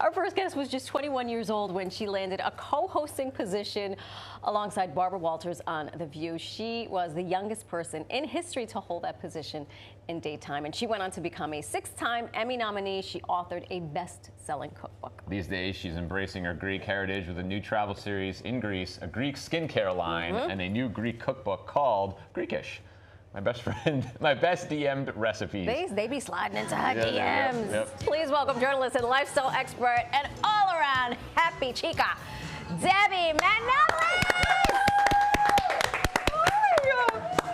Our first guest was just 21 years old when she landed a co-hosting position alongside Barbara Walters on The View. She was the youngest person in history to hold that position in daytime, and she went on to become a 6-time Emmy nominee. She authored a best-selling cookbook. These days, she's embracing her Greek heritage with a new travel series in Greece, a Greek skincare line, and a new Greek cookbook called Greekish. My best friend, my best DM'd recipes. They be sliding into her DMs. Yep. Please welcome journalist and lifestyle expert and all-around happy chica, Debbie Matenopoulos!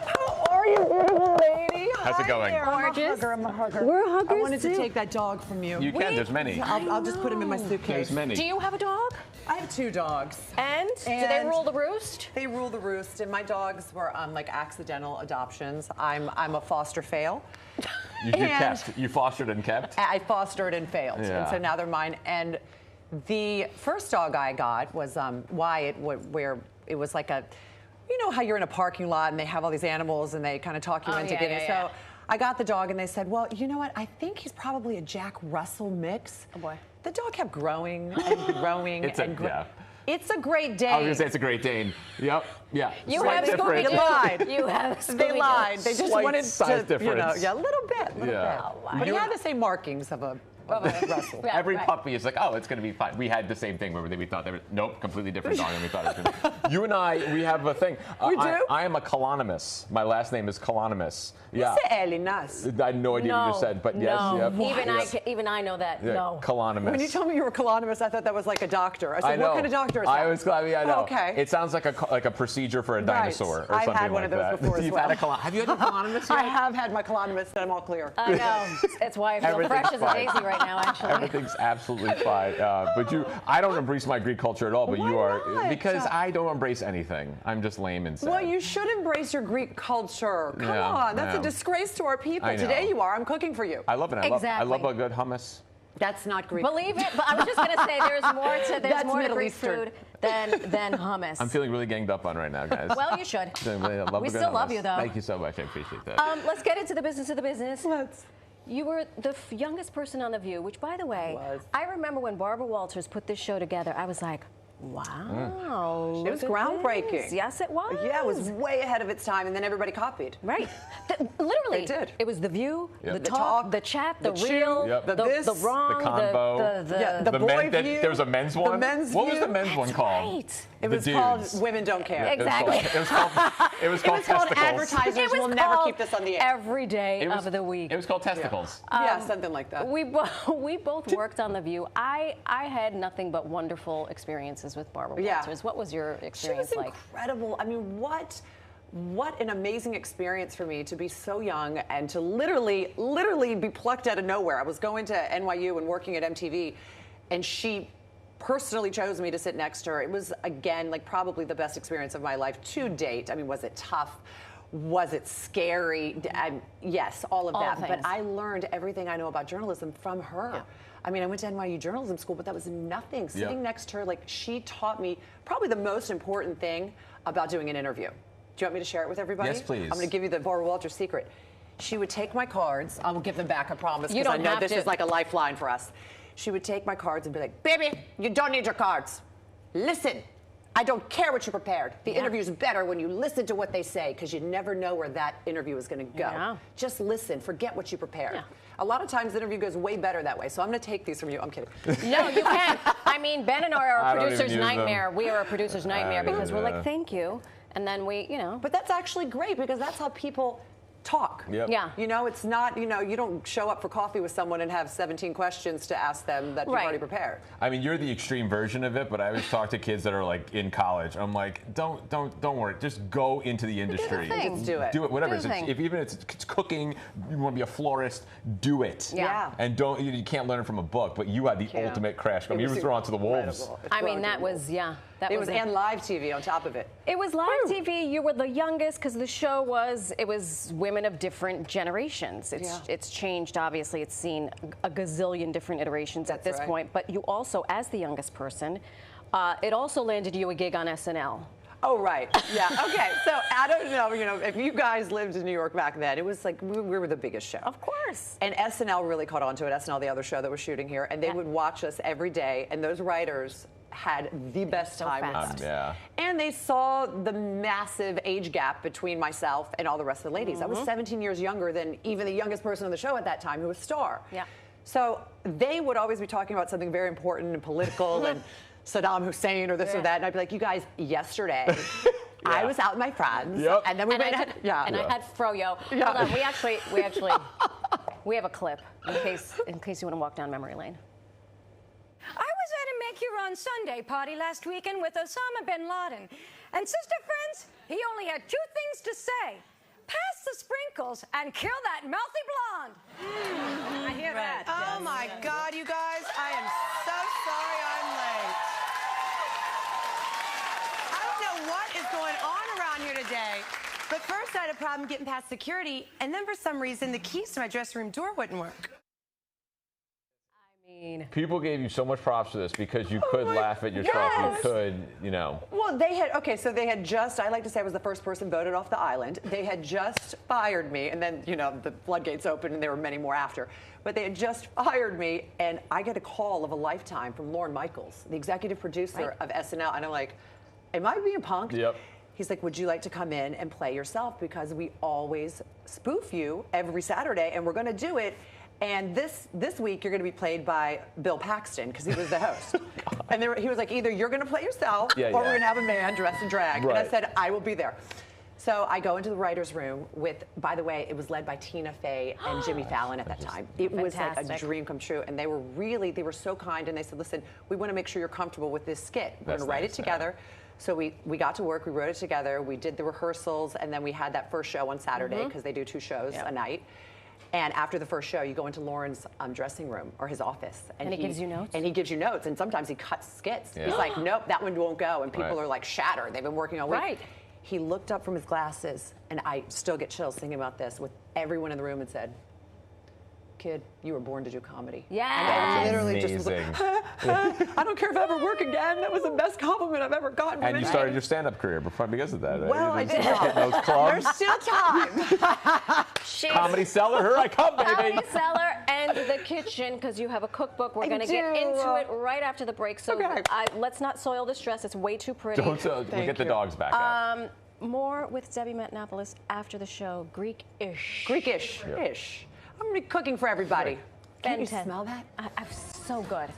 How are you, beautiful lady? How's it going? Gorgeous. I'm a hugger. We're huggers I wanted too. to take that dog from you. You can, there's many. I'll just put him in my suitcase. There's many. Do you have a dog? I have 2 dogs. And do they rule the roost? They rule the roost, and my dogs were like accidental adoptions. I'm a foster fail. You fostered and kept? I fostered and failed, Yeah. and so now they're mine. And the first dog I got was Wyatt, where it was like a, you know how you're in a parking lot and they have all these animals and they kind of talk you into getting. So I got the dog and they said, well, you know what? I think he's probably a Jack Russell mix. Oh boy. The dog kept growing and growing It's It's a Great Dane. I was gonna say it's a Great Dane. Yep. Yeah. You Slight have difference. They lied. You have They lied. They just Slight wanted size to, you know, difference. a little bit. Yeah. Oh, wow. But he had the same markings of a Russell. Yeah, Every right. puppy is like, oh, it's going to be fine. We had the same thing where we thought they were, nope, completely different dog than we thought it was going to be. You and I, we have a thing. We do? I am a colonymous. My last name is colonymous. Yeah. C'est Elinas. I had no idea what you just said, but yes. No. Yep. Even I know that. Yeah, No. colonymous. When you told me you were colonymous, I thought that was like a doctor. I said, I know. what kind of doctor is that? I was glad. I know. Oh, okay. It sounds like a procedure for a dinosaur or I've something had one like of those that. before as You've well. had a have you had a colonymous yet? I have had my colonymous, and I'm all clear. I know. It's why I feel Everything's fresh as a fine. daisy right now, actually. Everything's absolutely fine. But I don't embrace my Greek culture at all. But Why you are not? because I don't embrace anything. I'm just lame and sad. Well, you should embrace your Greek culture. Come Yeah, on, that's yeah. a disgrace to our people. I know. Today you are. I'm cooking for you. I love it. I Exactly. love a good hummus. That's not Greek. Believe it, but I was just going to say there's more to That's Greek Middle Eastern. food than hummus. I'm feeling really ganged up on right now, guys. Well, you should. We still love you, though. Thank you so much. I appreciate that. Let's get into the business of the business. Let's. You were the youngest person on The View, which, by the way, I remember when Barbara Walters put this show together, I was like, wow. It was look at groundbreaking. this. Yes, it was. Yeah, it was way ahead of its time, and then everybody copied. Right. Literally. They did. It was The View, Yep. the The talk, the chat, the the reel, chew, Yep. the this, the wrong, the convo, the boy men, view. there was a men's one. The men's what was view. the men's one called? Right. It The was called dudes. Women Don't Care. Yeah, Exactly. It was called It was called testicles. Advertisers It was will never called keep this on the air. every day It was- of the week. It was called testicles. Yeah, something like that. We both worked on The View. I had nothing but wonderful experiences with Barbara Yeah. Walters. What was your She experience was like? incredible. I mean, what an amazing experience for me to be so young and to literally be plucked out of nowhere. I was going to NYU and working at MTV, and she personally chose me to sit next to her. It was, again, like probably the best experience of my life to date. I mean, was it tough? Was it scary? Yes, all of All that. things. But I learned everything I know about journalism from her. Yeah. I mean, I went to NYU journalism school, but that was nothing. Sitting Yep. next to her, like, she taught me probably the most important thing about doing an interview. Do you want me to share it with everybody? Yes, please. I'm going to give you the Barbara Walters secret. She would take my cards. I will give them back, I promise, You because I don't know have this to. is like a lifeline for us. She would take my cards and be like, baby, you don't need your cards. Listen. I don't care what you prepared. The interview's better when you listen to what they say, because you never know where that interview is going to go. Yeah. Just listen. Forget what you prepared. Yeah. A lot of times the interview goes way better that way. So I'm going to take these from you. I'm kidding. No, you can't. I mean, Ben and I are I a don't even producer's use them. nightmare. We are a producer's nightmare because we're yeah. like, thank you. And then we, But that's actually great, because that's how people talk. Yep. Yeah. You know, it's not, you don't show up for coffee with someone and have 17 questions to ask them that you've Right. already prepared. I mean, you're the extreme version of it, but I always talk to kids that are like in college. I'm like, don't worry, just go into the industry. thing. Just do it. Do it, whatever. Do the thing. If even it's cooking, you want to be a florist, do it. Yeah. And you can't learn it from a book, but you had the Can't. ultimate crash. I mean, It you was were thrown to the wolves. incredible. I mean, Thrown that to the was, wolves. yeah. That It was, it. and live TV on top of it. It was live TV. You were the youngest because the show was women of different generations. It's changed, obviously. It's seen a gazillion different iterations at That's this right. point. But you also, as the youngest person, it also landed you a gig on SNL. Oh, right. Yeah. Okay. So I don't know, if you guys lived in New York back then, it was like we were the biggest show. Of course. And SNL really caught on to it. SNL, the other show that was shooting here, and they would watch us every day. And those writers had the best time with us. Yeah. And they saw the massive age gap between myself and all the rest of the ladies. I was 17 years younger than even the youngest person on the show at that time, who was Star. Yeah. So they would always be talking about something very important and political and Saddam Hussein or this or that. And I'd be like, you guys, yesterday, I was out with my friends. Yep. And then we went ahead. And I had froyo. Yeah. Hold on, we have a clip in case you want to walk down memory lane. I was at a Make Your Own Sunday party last weekend with Osama bin Laden. And sister friends, he only had two things to say. Pass the sprinkles and kill that mouthy blonde. I hear that. Oh my God, you guys, I am so sorry I'm late. I don't know what is going on around here today, but first I had a problem getting past security, and then for some reason the keys to my dressing room door wouldn't work. People gave you so much props for this because you could laugh at yourself. Yes. You could, Well, they had just, I like to say I was the first person voted off the island. They had just fired me, and then, the floodgates opened and there were many more after. But they had just fired me, and I get a call of a lifetime from Lorne Michaels, the executive producer of SNL, and I'm like, am I being punked? Yep. He's like, would you like to come in and play yourself? Because we always spoof you every Saturday, and we're going to do it. And this week, you're going to be played by Bill Paxton, because he was the host. And he was like, either you're going to play yourself, or we're going to have a man dressed in drag. Right. And I said, I will be there. So I go into the writer's room with, by the way, it was led by Tina Fey and Jimmy Fallon at that time. It was like a dream come true. And they were so kind. And they said, listen, we want to make sure you're comfortable with this skit. We're going to write it together. So we got to work, we wrote it together, we did the rehearsals, and then we had that first show on Saturday, because they do 2 shows a night. And after the first show, you go into Lauren's dressing room or his office. And he gives you notes? And he gives you notes. And sometimes he cuts skits. He's like, nope, that one won't go. And people are like shattered. They've been working all week. Right. He looked up from his glasses, and I still get chills thinking about this, with everyone in the room, and said, kid, you were born to do comedy. Yeah. And I literally Amazing. just was like, I don't care if I ever work again. That was the best compliment I've ever gotten. And you started your stand-up career because of that, right? Well, I did. Those clubs. There's still time. Comedy Cellar, here I come, baby. Comedy Cellar and the kitchen, because you have a cookbook. We're going to get into it right after the break. So let's not soil this dress. It's way too pretty. We'll get the dogs back out. More with Debbie Matenopoulos after the show. Greekish. Greekish. I'm going to be cooking for everybody. Can you Fantastic. smell that? I'm so good.